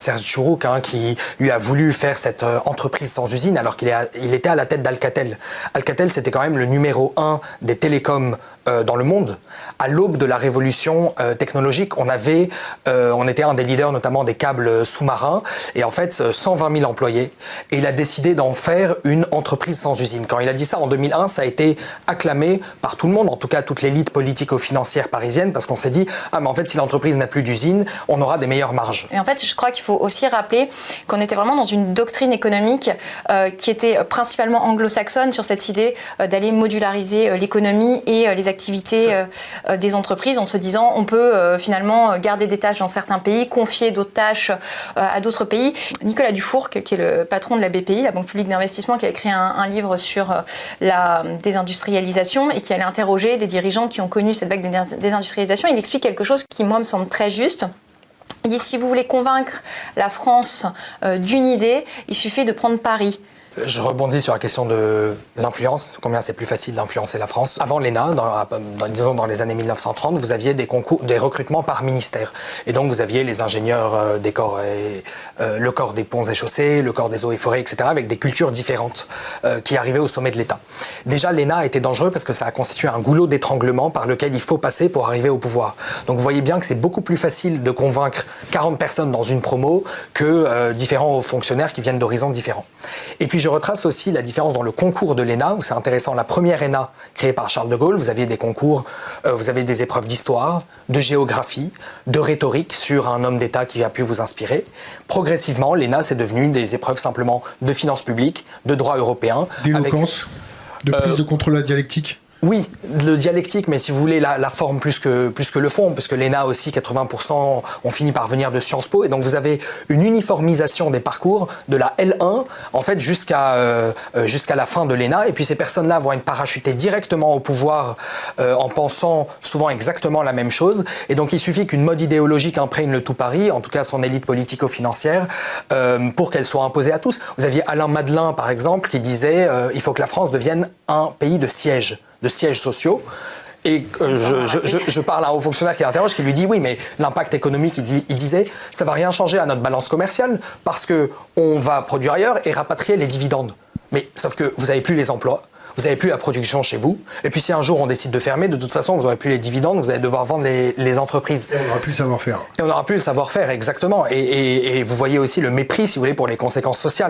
Serge Chourouk, qui lui a voulu faire cette entreprise sans usine alors qu'il était à la tête d'Alcatel. Alcatel, c'était quand même le numéro 1 des télécoms dans le monde. À l'aube de la révolution technologique, on était un des leaders notamment des câbles sous-marins et en fait 120 000 employés. Et il a décidé d'en faire une entreprise sans usine. Quand il a dit ça en 2001, ça a été acclamé par tout le monde, en tout cas toute l'élite politico-financière parisienne, parce qu'on s'est dit « Ah mais en fait si l'entreprise n'a plus d'usine, on aura des meilleures marges ». Et en fait, je crois qu'il faut aussi rappeler qu'on était vraiment dans une doctrine économique qui était principalement anglo-saxonne sur cette idée d'aller modulariser l'économie et les activités des entreprises en se disant on peut finalement garder des tâches dans certains pays, confier d'autres tâches à d'autres pays. Nicolas Dufourcq, qui est le patron de la BPI, la Banque publique d'investissement, qui a écrit un livre sur la désindustrialisation et qui allait interroger des dirigeants qui ont connu cette vague de désindustrialisation, il explique quelque chose qui, moi, me semble très juste. Il dit, si vous voulez convaincre la France d'une idée, il suffit de prendre Paris. Je rebondis sur la question de l'influence, combien c'est plus facile d'influencer la France. Avant l'ENA, disons dans les années 1930, vous aviez des recrutements par ministère. Et donc vous aviez les ingénieurs des corps, le corps des ponts et chaussées, le corps des eaux et forêts, etc., avec des cultures différentes qui arrivaient au sommet de l'État. Déjà, l'ENA était dangereux parce que ça a constitué un goulot d'étranglement par lequel il faut passer pour arriver au pouvoir. Donc vous voyez bien que c'est beaucoup plus facile de convaincre 40 personnes dans une promo que différents hauts fonctionnaires qui viennent d'horizons différents. Et puis je retrace aussi la différence dans le concours de l'ENA, où c'est intéressant, la première ENA créée par Charles de Gaulle, vous aviez des concours, vous avez des épreuves d'histoire, de géographie, de rhétorique sur un homme d'État qui a pu vous inspirer. Progressivement, l'ENA, c'est devenu des épreuves simplement de finances publiques, de droit européen. D'éloquence, de prise de contrôle de la dialectique. Oui, le dialectique, mais si vous voulez, la forme plus que le fond, parce que l'ENA aussi, 80% ont fini par venir de Sciences Po, et donc vous avez une uniformisation des parcours de la L1, en fait, jusqu'à la fin de l'ENA, et puis ces personnes-là vont être parachutées directement au pouvoir en pensant souvent exactement la même chose, et donc il suffit qu'une mode idéologique imprègne le tout Paris, en tout cas son élite politico-financière, pour qu'elle soit imposée à tous. Vous aviez Alain Madelin, par exemple, qui disait il faut que la France devienne un pays de sièges sociaux. Et je parle à un haut fonctionnaire qui interroge, qui lui dit oui, mais l'impact économique, il disait, ça va rien changer à notre balance commerciale parce que on va produire ailleurs et rapatrier les dividendes. Mais sauf que vous n'avez plus les emplois, vous n'avez plus la production chez vous, et puis si un jour on décide de fermer, de toute façon vous n'aurez plus les dividendes, vous allez devoir vendre les entreprises. Et on n'aura plus le savoir-faire. Et on n'aura plus le savoir-faire, exactement. Et vous voyez aussi le mépris, si vous voulez, pour les conséquences sociales.